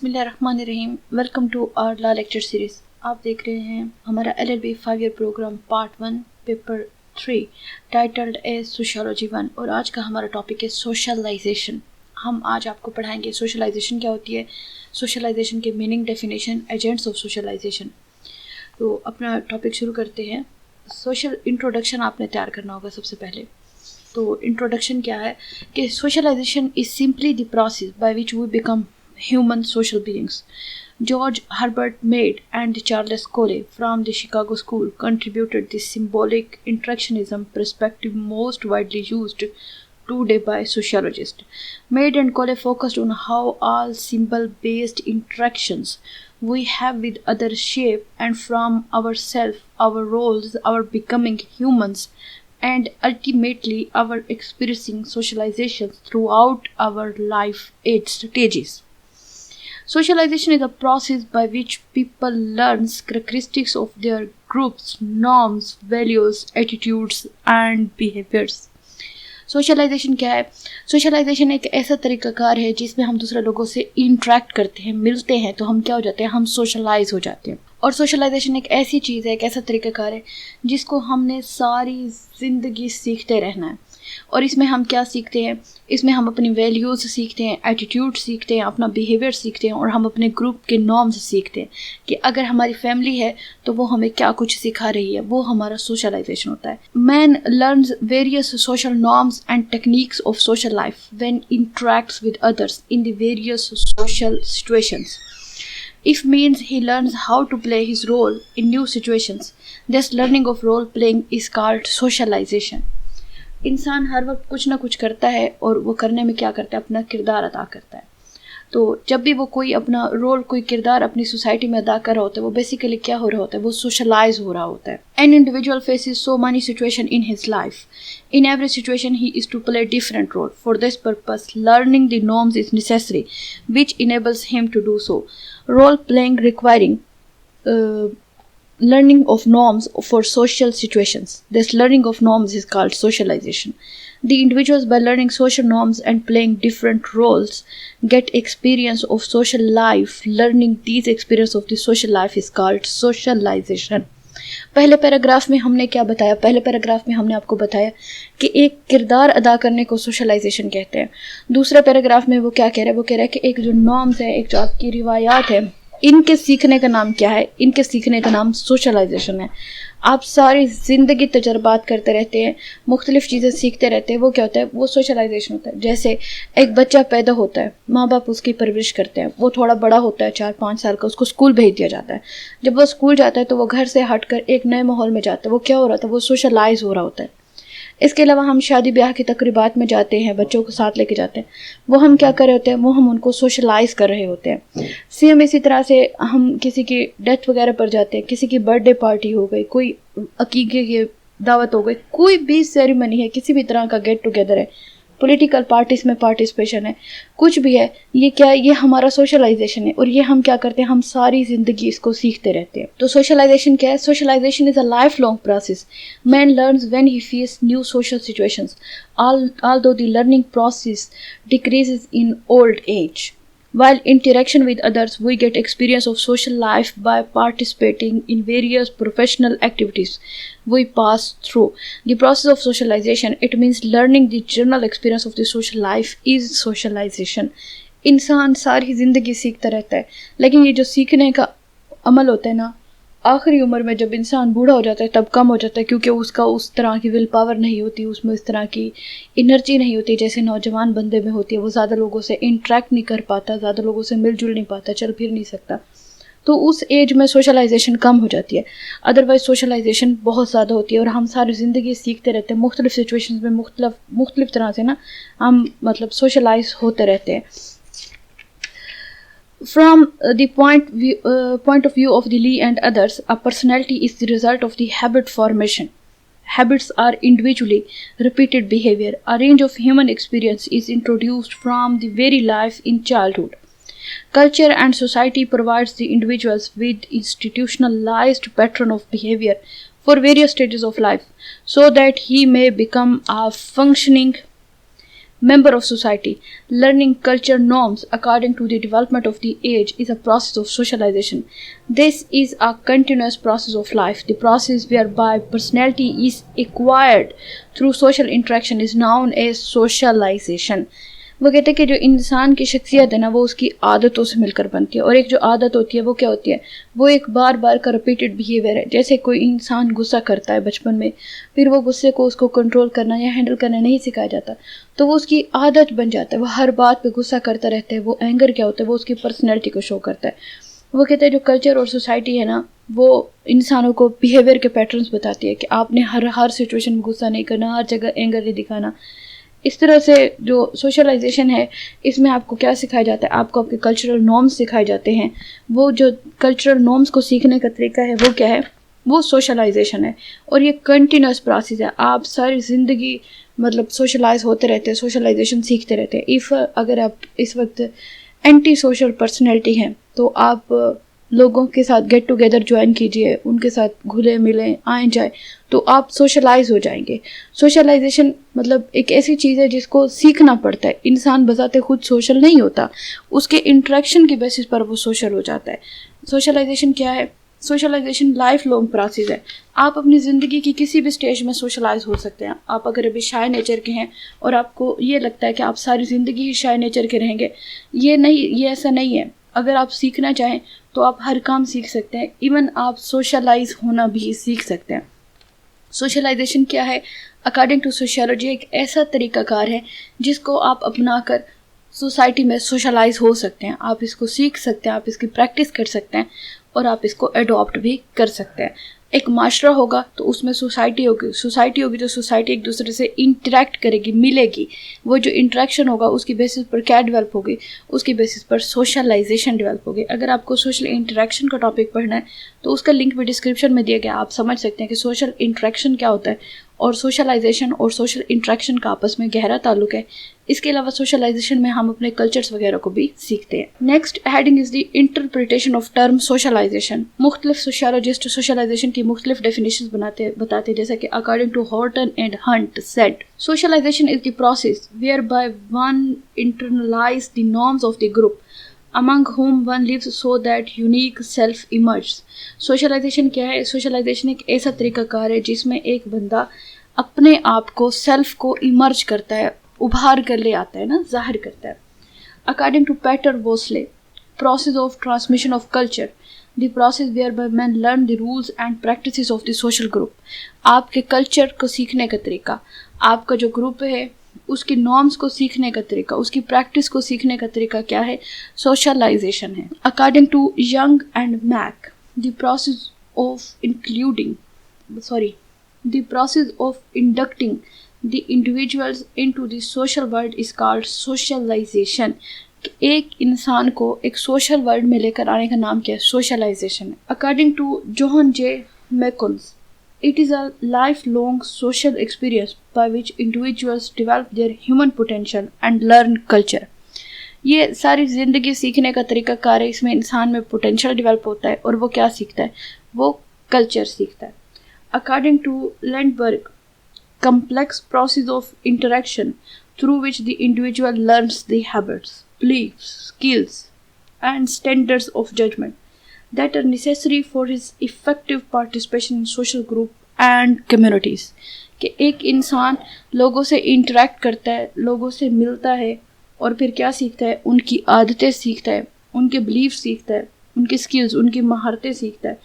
बिस्मिल्लाहिर्रहमानिर्रहीम। Welcome to our law lecture series. आप देख रहे हैं हमारा LLB 5 year program part 1 paper 3 titled as sociology 1 और आज का हमारा टॉपिक है सोशलाइजेशन। हम आज आपको पढ़ाएंगे सोशलाइजेशन क्या होती है, सोशलाइजेशन के meaning, definition, agents of socialization. तो अपना टॉपिक शुरू करते हैं। सोशल इंट्रोडक्शन आपने तैयार करना होगा सबसे पहले। तो इंट्रोडक्शन क्या है कि socialization is simply the process by which we become human social beings. George Herbert Mead and Charles Coley from the Chicago School contributed the symbolic interactionism perspective most widely used today by sociologists. Mead and Coley focused on how all symbol-based interactions we have with others shape and from ourselves, our roles, our becoming humans, and ultimately our experiencing socializations throughout our life stages. Socialization is a process by which people learn characteristics of their groups, norms, values, attitudes and behaviors. Socialization क्या है? Socialisation एक ऐसा तरीकाकार है जिसमें हम दूसरे लोगों से इंटरेक्ट करते हैं, मिलते हैं, तो हम क्या हो जाते हैं, हम सोशलाइज हो जाते हैं। और सोशलाइजेशन एक ऐसी चीज़ है, एक ऐसा तरीकाकार है जिसको हमने सारी ज़िंदगी सीखते रहना है। और इसमें हम क्या सीखते हैं? इसमें हम अपनी वैल्यूज़ सीखते हैं, एटीट्यूड सीखते हैं, अपना बिहेवियर सीखते हैं और हम अपने ग्रुप के नॉर्म्स सीखते हैं कि अगर हमारी फैमिली है तो वो हमें क्या कुछ सिखा रही है, वो हमारा सोशलाइजेशन होता है। Man learns various social norms and techniques of social life when interacts with others in the various social situations. If means he learns how to play his role in new situations. This learning of role playing is called socialization. इंसान हर वक्त कुछ ना कुछ करता है और वो करने में क्या करता है, अपना किरदार अदा करता है। तो जब भी वो कोई अपना रोल, कोई किरदार अपनी सोसाइटी में अदा कर रहा होता है, वो बेसिकली क्या हो रहा होता है, वो सोशलाइज हो रहा होता है। An individual faces so many situation in his life. In every situation he is to play different role. For this purpose learning the norms is necessary which enables him to do so. Role playing requiring learning of norms for social situations. This learning of norms is called socialization. The individuals, by learning social norms and playing different roles, get experience of social life. Learning these experience of the social life is called socialization. पहले paragraph में हमने क्या बताया? पहले paragraph में हमने आपको बताया कि एक किरदार अदा करने को सोशलाइजेशन कहते हैं। दूसरे पैराग्राफ में वो क्या कह रहा है? वो कह रहा है कि एक जो नॉर्म्स है, एक जो आपकी रिवायात है, इनके सीखने का नाम क्या है? इनके सीखने का नाम सोशलाइजेशन है। आप सारी ज़िंदगी तजर्बात करते रहते हैं, मुख्तलिफ़ चीज़ें सीखते रहते हैं, वो क्या होता है? वो सोशलाइजेशन होता है। जैसे एक बच्चा पैदा होता है, माँ बाप उसकी परवरिश करते हैं, वो थोड़ा बड़ा होता है, 4-5 साल का, उसको स्कूल भेज दिया जाता है। जब वो स्कूल जाता है तो वो घर से हटकर एक नए माहौल में जाता है। वो क्या हो रहा था? वो सोशलाइज हो रहा होता है। इसके अलावा हम शादी ब्याह की तकरीबात में जाते हैं, बच्चों को साथ लेके जाते हैं, वो हम क्या कर रहे होते हैं? वो हम उनको सोशलाइज कर रहे होते हैं। सेम इसी तरह से हम किसी की डेथ वगैरह पर जाते हैं, किसी की बर्थडे पार्टी हो गई, कोई अकीके की दावत हो गई, कोई भी सेरेमनी है, किसी भी तरह का गेट टुगेदर है, पॉलिटिकल पार्टीज में पार्टिसिपेशन है, कुछ भी है, ये क्या है? ये हमारा सोशलाइजेशन है। और ये हम क्या करते हैं? हम सारी ज़िंदगी इसको सीखते रहते हैं। तो सोशलाइजेशन क्या है? Socialization is a life long process. Man learns when he face new social situations, although the learning process decreases in old age. While interaction with others, we get experience of social life by participating in various professional activities we pass through. The process of socialization, it means learning the general experience of the social life is socialization. इंसान सारी ज़िंदगी सीखता रहता है, लेकिन ये जो सीखने का अमल होता है ना, आखिरी उम्र में जब इंसान बूढ़ा हो जाता है तब कम हो जाता है, क्योंकि उसका उस तरह की विल पावर नहीं होती, उसमें इस तरह की एनर्जी नहीं होती जैसे नौजवान बंदे में होती है। वो ज़्यादा लोगों से इंटरेक्ट नहीं कर पाता, ज़्यादा लोगों से मिलजुल नहीं पाता, चल फिर नहीं सकता, तो उस एज में सोशलाइजेशन कम हो जाती है। अदरवाइज सोशलाइजेशन बहुत ज़्यादा होती है और हम सारी ज़िंदगी सीखते रहते हैं, मुख्तलिफ़ सिचुएशंस में मुख्तलिफ़ तरह से ना हम मतलब सोशलाइज होते रहते हैं। From the point of view of the Lee and others, a personality is the result of the habit formation. Habits are individually repeated behavior. A range of human experience is introduced from the very life in childhood. Culture and society provides the individuals with institutionalized pattern of behavior for various stages of life, so that he may become a functioning member of society. Learning culture norms according to the development of the age is a process of socialization. This is a continuous process of life. The process whereby personality is acquired through social interaction is known as socialization. वो कहते हैं कि जो इंसान की शख्सियत है ना, वो उसकी आदतों से मिलकर बनती है, और एक जो आदत होती है वो क्या होती है, वो एक बार बार का रिपीटेड बिहेवियर है. जैसे कोई इंसान गुस्सा करता है बचपन में, फिर वो गुस्से को उसको कंट्रोल करना या हैंडल करना नहीं सिखाया जाता, तो वो उसकी आदत बन जाता है, वो हर बात पे गुस्सा करता रहता है. वो एंगर क्या होता है, वो उसकी पर्सनैलिटी को शो करता है. वो कहते हैं जो कल्चर और सोसाइटी है ना, वो इंसानों को बिहेवियर के पैटर्न्स बताती है कि आपने हर सिचुएशन में गुस्सा नहीं करना, हर जगह एंगर नहीं दिखाना. इस तरह से जो सोशलाइजेशन है, इसमें आपको क्या सिखाया जाता है, आपको आपके कल्चरल नॉर्म्स सिखाए जाते हैं. वो जो कल्चरल नॉर्म्स को सीखने का तरीका है वो क्या है, वो सोशलाइजेशन है. और ये कंटिन्यूस प्रोसेस है. आप सारी ज़िंदगी मतलब सोशलाइज होते रहते हैं, सोशलाइजेशन सीखते रहते हैं. अगर आप इस वक्त एंटी सोशल पर्सनैलिटी हैं, तो आप लोगों के साथ गेट टुगेदर ज्वाइन कीजिए, उनके साथ घुले मिलें, आए जाए, तो आप सोशलाइज हो जाएंगे. सोशलाइजेशन मतलब एक ऐसी चीज़ है जिसको सीखना पड़ता है. इंसान बजाते खुद सोशल नहीं होता, उसके इंटरेक्शन की बेसिस पर वो सोशल हो जाता है. सोशलाइजेशन क्या है, सोशलाइजेशन लाइफ लॉन्ग प्रोसेस है. आप अपनी ज़िंदगी की किसी भी स्टेज में सोशलाइज हो सकते हैं. आप अगर अभी शाय नेचर के हैं और आपको ये लगता है कि आप सारी ज़िंदगी ही शाय नेचर के रहेंगे, ये ऐसा नहीं है. अगर आप सीखना चाहें तो आप हर काम सीख सकते हैं. इवन आप सोशलाइज होना भी सीख सकते हैं. सोशलाइजेशन क्या है, अकॉर्डिंग टू सोशियोलॉजी एक ऐसा तरीकाकार है जिसको आप अपनाकर सोसाइटी में सोशलाइज हो सकते हैं. आप इसको सीख सकते हैं, आप इसकी प्रैक्टिस कर सकते हैं, और आप इसको अडॉप्ट भी कर सकते हैं. एक माशरा होगा तो उसमें सोसाइटी होगी तो सोसाइटी एक दूसरे से इंटरेक्ट करेगी, मिलेगी. वो जो इंटरेक्शन होगा उसकी बेसिस पर क्या डेवलप होगी, उसकी बेसिस पर सोशलाइजेशन डेवलप होगी. अगर आपको सोशल इंटरेक्शन का टॉपिक पढ़ना है तो उसका लिंक भी डिस्क्रिप्शन में दिया गया. आप समझ सकते हैं कि सोशल इंटरेक्शन क्या होता है, और सोशलाइजेशन और सोशल इंटरेक्शन का आपस में गहरा ताल्लुक है. इसके अलावा सोशलाइजेशन में हम अपने कल्चर्स वगैरह को भी सीखते हैं. Next heading is the interpretation of term socialization. मुख्तलिफ सोशियोलॉजिस्ट सोशलाइजेशन की मुख्तलिफ डेफिनेशंस बताते हैं, जैसा कि according to Horton and Hunt said, socialization is the process whereby one internalize the norms of the group among whom one lives so that unique self emerges. Socialization क्या है, socialisation एक ऐसा तरीकाकार है जिसमें एक बंदा अपने आप को, सेल्फ को इमर्ज करता है, उभार कर ले आता है ना, जाहिर करता है. According to Peter Worsley, process of transmission of culture, the process whereby man learn the rules and practices of the social group. आपके कल्चर को सीखने का तरीका, आपका जो ग्रुप है उसकी नॉर्म्स को सीखने का तरीका, उसकी प्रैक्टिस को सीखने का तरीका क्या है, सोशलाइजेशन है. According to Young and Mack, the process of inducting the individuals into the social world is called socialization. एक इंसान को एक सोशल वर्ल्ड में लेकर आने का नाम क्या है, सोशलाइजेशन है. According to John J Macionis, it is a lifelong social experience by which individuals develop their human potential and learn culture. ये सारी ज़िंदगी सीखने का तरीका कार है. इसमें इंसान में पोटेंशियल डेवलप होता है और वो क्या सीखता है, वो कल्चर सीखता है. According to Lundberg, complex process of interaction through which the individual learns the habits, beliefs, skills and standards of judgment that are necessary for his effective participation in social group and communities. कि एक इंसान लोगों से interact करता है, लोगों से मिलता है, और फिर क्या सीखता है, उनकी आदतें सीखता है, उनके बिलीफ सीखता है, उनकी स्किल्स, उनकी महारतें सीखता है,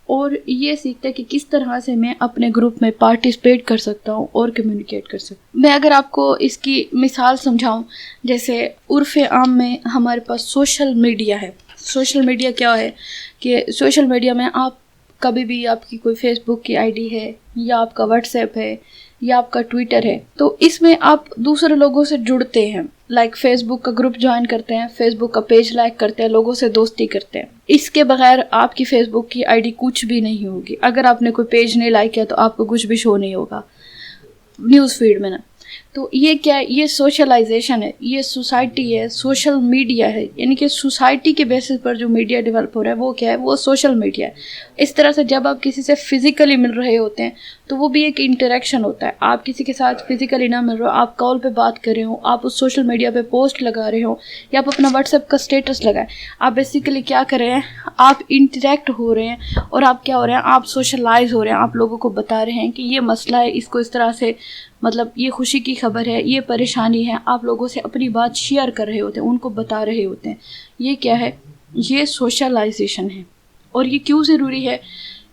और ये सीखता है कि किस तरह से मैं अपने ग्रुप में पार्टिसिपेट कर सकता हूँ और कम्युनिकेट कर सकता हूँ. मैं अगर आपको इसकी मिसाल समझाऊँ, जैसे उर्फ़ आम में हमारे पास सोशल मीडिया है. सोशल मीडिया क्या है कि सोशल मीडिया में आप कभी भी, आपकी कोई फेसबुक की आईडी है, या आपका व्हाट्सएप है, या आपका ट्विटर है, तो इसमें आप दूसरे लोगों से जुड़ते हैं. लाइक फेसबुक का ग्रुप ज्वाइन करते हैं, फेसबुक का पेज लाइक करते हैं, लोगों से दोस्ती करते हैं. इसके बगैर आपकी फेसबुक की आईडी कुछ भी नहीं होगी. अगर आपने कोई पेज नहीं लाइक किया तो आपको कुछ भी शो नहीं होगा न्यूज़ फीड में ना. तो ये क्या है, ये सोशलाइजेशन है, ये सोसाइटी है, सोशल मीडिया है, यानी कि सोसाइटी के बेसिस पर जो मीडिया डेवलप हो रहा है वो क्या है, वो सोशल मीडिया है। इस तरह से जब आप किसी से फिजिकली मिल रहे होते हैं तो वो भी एक इंटरेक्शन होता है। आप किसी के साथ फिजिकली ना मिल रहे हो, आप कॉल पे बात कर रहे हो, आप उस सोशल मीडिया पे पोस्ट लगा रहे हो या आप अपना व्हाट्सएप का स्टेटस लगाए, आप बेसिकली क्या कर रहे हैं, आप इंटरेक्ट हो रहे हैं और आप क्या हो रहे हैं, आप सोशलाइज हो रहे हैं। आप लोगों को बता रहे हैं कि ये मसला है, इसको इस तरह से, मतलब ये खुशी की खबर है, ये परेशानी है, आप लोगों से अपनी बात शेयर कर रहे होते हैं, उनको बता रहे होते हैं। ये क्या है, ये सोशलाइजेशन है। और ये क्यों ज़रूरी है,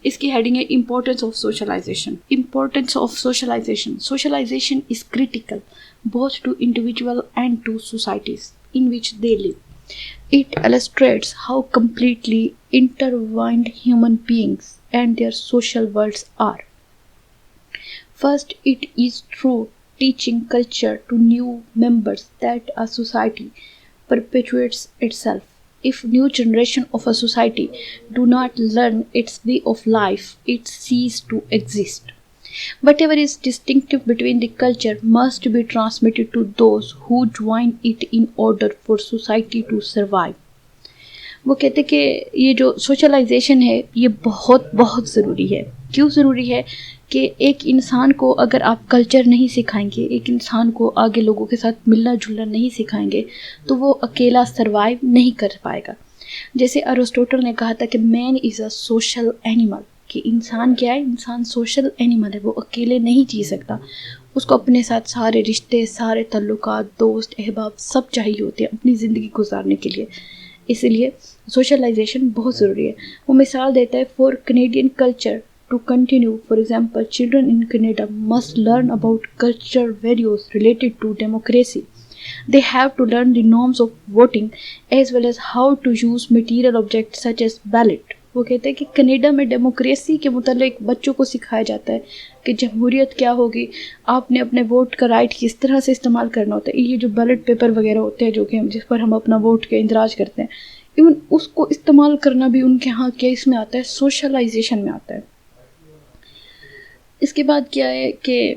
इसकी हेडिंग है importance of socialization. Importance of socialization, socialization is critical both to individual and to societies in which they live. It illustrates how completely intertwined human beings and their social worlds are. First, it is through teaching culture to new members that a society perpetuates itself. If new generation of a society do not learn its way of life, it ceases to exist. Whatever is distinctive between the culture must be transmitted to those who join it in order for society to survive. वो कहते कि ये जो socialisation है ये बहुत बहुत ज़रूरी है। क्यों ज़रूरी है कि एक इंसान को अगर आप कल्चर नहीं सिखाएंगे, एक इंसान को आगे लोगों के साथ मिलना जुलना नहीं सिखाएंगे तो वो अकेला सरवाइव नहीं कर पाएगा। जैसे अरिस्टोटल ने कहा था कि man is a social animal, कि इंसान क्या है, इंसान सोशल एनिमल है, वो अकेले नहीं जी सकता, उसको अपने साथ सारे रिश्ते, सारे तल्लुकात, दोस्त, अहबाब सब चाहिए होते हैं अपनी ज़िंदगी गुजारने के लिए। इसलिए सोशलाइजेशन बहुत ज़रूरी है। वो मिसाल देता है, for Canadian culture to continue, for example children in Canada must learn about culture values related to democracy. They have to learn the norms of voting as well as how to use material objects such as ballot. वो कहते हैं कि Canada में democracy के मुतालिक बच्चों को सिखाया जाता है कि जमहूरियत क्या होगी, आपने अपने वोट का राइट किस तरह से इस्तेमाल करना होता है। ये जो बैलेट पेपर वगैरह होते हैं जो कि जिस पर हम अपना वोट के इंदराज करते हैं, इवन उसको इस्तेमाल करना भी उनके यहाँ क्या इसमें आता है, सोशलाइजेशन में आता है। इसके बाद क्या है कि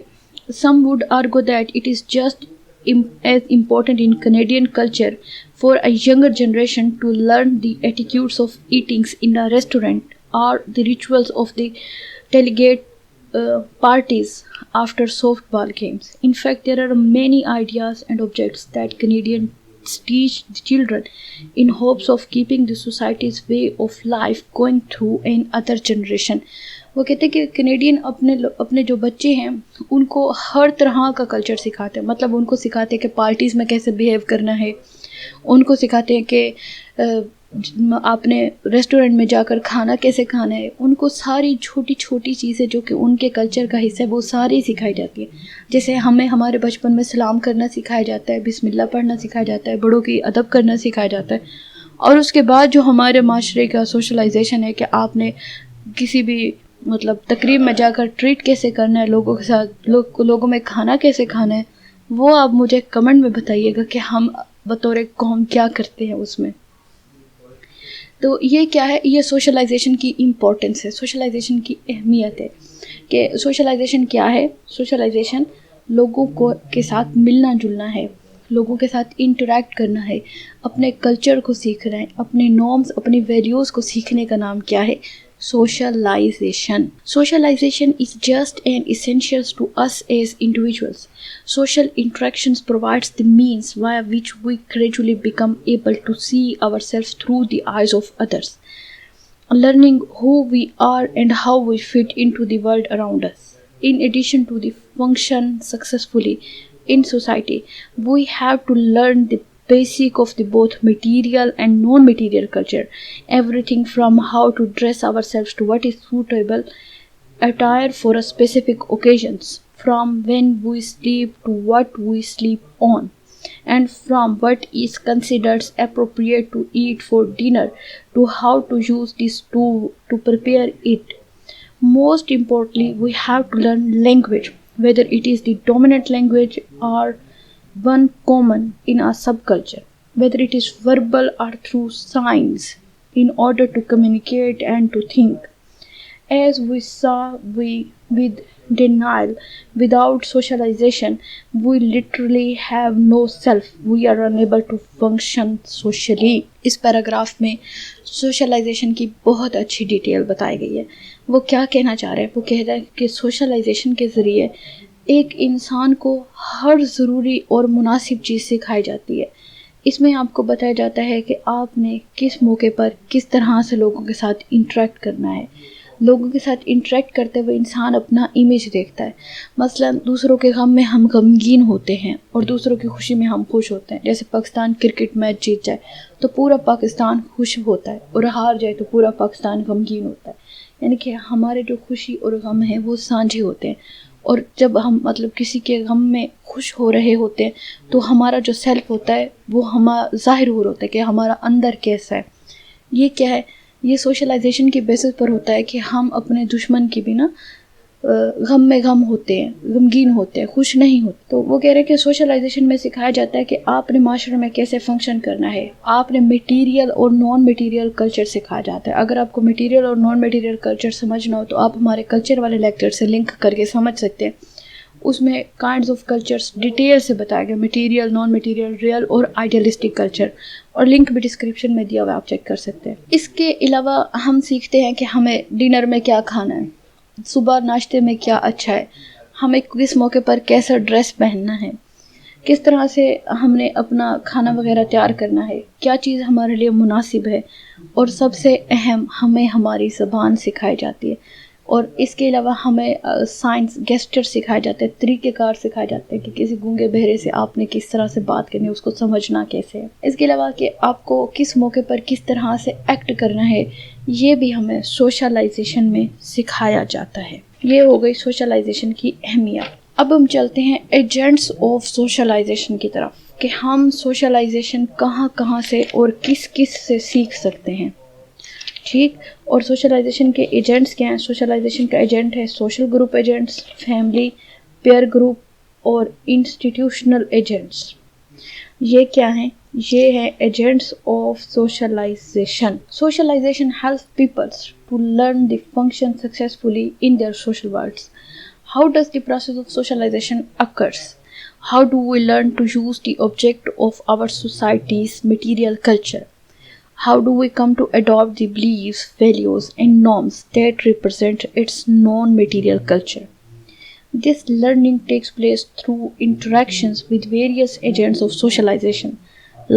some would argue that it is just as important in Canadian culture for a younger generation to learn the etiquettes of eatings in a restaurant or the rituals of the delegate parties after softball games. In fact, there are many ideas and objects that Canadians teach the children in hopes of keeping the society's way of life going through another generation. वो कहते हैं कि Canadian अपने जो बच्चे हैं उनको हर तरह का कल्चर सिखाते हैं। मतलब उनको सिखाते हैं कि पार्टीज़ में कैसे बिहेव करना है, उनको सिखाते हैं कि आपने रेस्टोरेंट में जाकर खाना कैसे खाना है, उनको सारी छोटी छोटी चीज़ें जो कि उनके कल्चर का हिस्सा है वो सारी सिखाई जाती है। जैसे हमें हमारे बचपन में सलाम करना सिखाया जाता है, बिस्मिल्लाह पढ़ना सिखाया जाता है, बड़ों की अदब करना सिखाया जाता है। और उसके बाद जो हमारे माशरे का सोशलाइजेशन है कि आपने किसी भी मतलब तकरीब में जाकर ट्रीट कैसे करना है लोगों के साथ, लोगों में खाना कैसे खाना है, वो आप मुझे कमेंट में बताइएगा कि हम बतौर कौम क्या करते हैं उसमें। तो ये क्या है, ये सोशलाइजेशन की इम्पोर्टेंस है, सोशलाइजेशन की अहमियत है कि सोशलाइजेशन क्या है। सोशलाइजेशन लोगों को के साथ मिलना जुलना है, लोगों के साथ इंटरेक्ट करना है, अपने कल्चर को सीखना है, अपने नॉर्म्स, अपनी वैल्यूज़ को सीखने का नाम क्या है, socialization. Socialization is just an essential to us as individuals. Social interactions provides the means via which we gradually become able to see ourselves through the eyes of others, learning who we are and how we fit into the world around us. In addition to the function successfully in society, we have to learn the basic of the both material and non-material culture, everything from how to dress ourselves to what is suitable attire for a specific occasions, from when we sleep to what we sleep on, and from what is considered appropriate to eat for dinner to how to use this to prepare it. Most importantly, we have to learn language, whether it is the dominant language or one common in our subculture, whether it is verbal or through signs, in order to communicate and to think. As we saw, with denial, without socialization, we literally have no self. We are unable to function socially. इस paragraph में socialisation की बहुत अच्छी detail बताई गई है। वो क्या कहना चाह रहे हैं? वो कह रहे हैं कि सोशलाइजेशन के ज़रिए एक इंसान को हर ज़रूरी और मुनासिब चीज़ सिखाई जाती है। इसमें आपको बताया जाता है कि आपने किस मौके पर किस तरह से लोगों के साथ इंटरेक्ट करना है। लोगों के साथ इंटरेक्ट करते हुए इंसान अपना इमेज देखता है। मसलन दूसरों के गम में हम गमगीन होते हैं और दूसरों की खुशी में हम खुश होते हैं। जैसे पाकिस्तान क्रिकेट मैच जीत जाए तो पूरा पाकिस्तान खुश होता है और हार जाए तो पूरा पाकिस्तान गमगीन होता है। यानी कि हमारे जो खुशी और गम है वो साझे होते हैं। और जब हम मतलब किसी के गम में खुश हो रहे होते हैं तो हमारा जो सेल्फ होता है वो हमारा ज़ाहिर हो रहा होता है कि हमारा अंदर कैसा है। ये क्या है? ये सोशलाइजेशन की बेसिस पर होता है कि हम अपने दुश्मन की भी ना गम में गम होते हैं, गमगीन होते हैं, खुश नहीं होते। तो वो कह रहे हैं कि सोशलाइजेशन में सिखाया जाता है कि आपने माशरे में कैसे फंक्शन करना है। आपने मटेरियल और नॉन मटेरियल कल्चर सिखाया जाता है। अगर आपको मटेरियल और नॉन मटेरियल कल्चर समझना हो तो आप हमारे कल्चर वाले लेक्चर से लिंक करके समझ सकते हैं। उसमें काइंड्स ऑफ कल्चर्स डिटेल से बताया गया, मटेरियल, नॉन मटेरियल, रियल और आइडियलिस्टिक कल्चर, और लिंक भी डिस्क्रिप्शन में दिया हुआ, आप चेक कर सकते हैं। इसके अलावा हम सीखते हैं कि हमें डिनर में क्या खाना है, सुबह नाश्ते में क्या अच्छा है, हमें किस मौके पर कैसा ड्रेस पहनना है, किस तरह से हमने अपना खाना वगैरह तैयार करना है, क्या चीज़ हमारे लिए मुनासिब है, और सबसे अहम हमें हमारी ज़बान सिखाई जाती है। और इसके अलावा हमें साइंस गेस्चर सिखाए जाते हैं, तरीक़ेकार सिखाए जाते हैं कि किसी गूंगे बहरे से आपने किस तरह से बात करनी है, उसको समझना कैसे है। इसके अलावा कि आपको किस मौके पर किस तरह से एक्ट करना है, ये भी हमें सोशलाइजेशन में सिखाया जाता है। ये हो गई सोशलाइजेशन की अहमियत। अब हम चलते हैं एजेंट्स ऑफ सोशलाइजेशन की तरफ कि हम सोशलाइजेशन कहाँ कहाँ से और किस किस से सीख सकते हैं। ठीक, और सोशलाइजेशन के एजेंट्स क्या हैं? सोशलाइजेशन का एजेंट है social group agents, family, peer group और इंस्टीट्यूशनल एजेंट्स। ये क्या हैं? ये हैं agents of socialization. Socialization helps peoples to learn the function successfully in their social worlds. How does the process of socialization occurs? How do we learn to use the object of our society's material culture? How do we come to adopt the beliefs, values, and norms that represent its non-material culture? This learning takes place through interactions with various agents of socialization,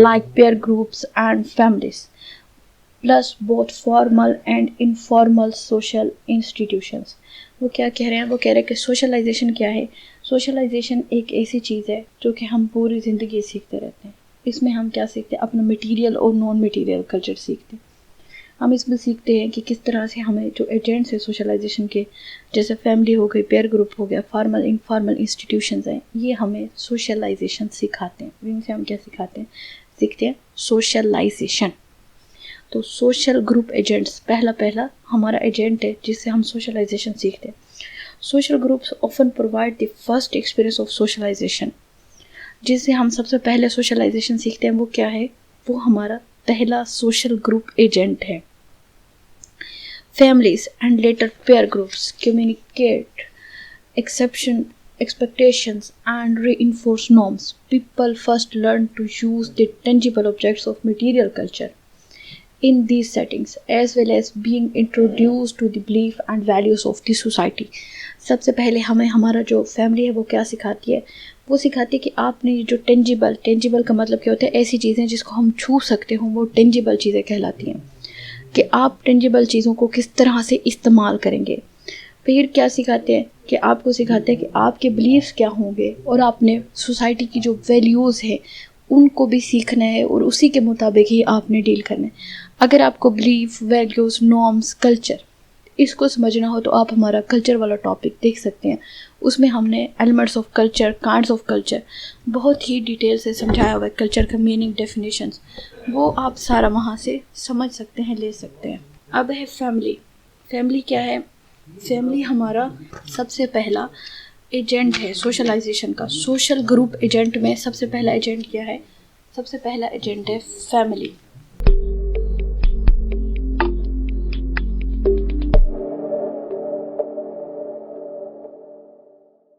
like peer groups and families, plus both formal and informal social institutions. वो क्या कह रहे हैं? वो कह रहे हैं कि सोशलाइजेशन क्या है? सोशलाइजेशन एक ऐसी चीज़ है जो कि हम पूरी ज़िंदगी सीखते रहते हैं। इसमें हम क्या सीखते हैं? अपना मटेरियल और नॉन मटेरियल कल्चर सीखते हैं। हम इसमें सीखते हैं कि किस तरह से हमें जो एजेंट्स है सोशलाइजेशन के, जैसे फैमिली हो गई, पेयर ग्रुप हो गया, फॉर्मल इनफॉर्मल इंस्टीट्यूशंस हैं, ये हमें सोशलाइजेशन सिखाते हैं। इनसे हम क्या सिखाते हैं? सीखते हैं सोशलाइजेशन। तो सोशल ग्रुप एजेंट्स पहला हमारा एजेंट है जिससे हम सोशलाइजेशन सीखते हैं। Social groups often provide the first experience of socialization. जिससे हम सबसे पहले सोशलाइजेशन सीखते हैं वो क्या है? वो हमारा पहला सोशल ग्रुप एजेंट है। Families and later pair groups communicate expectations and reinforce norms. People first learn to use the tangible objects of material culture in these settings, as well as being introduced to the belief and values of the society. सबसे पहले हमें हमारा जो family है वो क्या सिखाती है? वो सिखाती है कि आपने जो टेंजिबल का मतलब क्या होता है? ऐसी चीज़ें जिसको हम छू सकते हों, वो टेंजिबल चीज़ें कहलाती हैं। कि आप टेंजिबल चीज़ों को किस तरह से इस्तेमाल करेंगे। फिर क्या सिखाते हैं? कि आपको सिखाते हैं कि आपके बिलीव्स क्या होंगे और आपने सोसाइटी की जो वैल्यूज़ है उनको भी सीखना है और उसी के मुताबिक ही आपने डील करना है। अगर आपको बिलीफ, वैल्यूज़, नॉर्म्स, कल्चर इसको समझना हो तो आप हमारा कल्चर वाला टॉपिक देख सकते हैं। उसमें हमने elements of culture, kinds of culture बहुत ही डिटेल से समझाया हुआ है। कल्चर का मीनिंग, डेफिनेशंस, वो आप सारा वहाँ से समझ सकते हैं, ले सकते हैं। अब है फैमिली। फैमिली क्या है? फैमिली हमारा सबसे पहला एजेंट है सोशलाइजेशन का। सोशल ग्रुप एजेंट में सबसे पहला एजेंट क्या है? सबसे पहला एजेंट है फैमिली।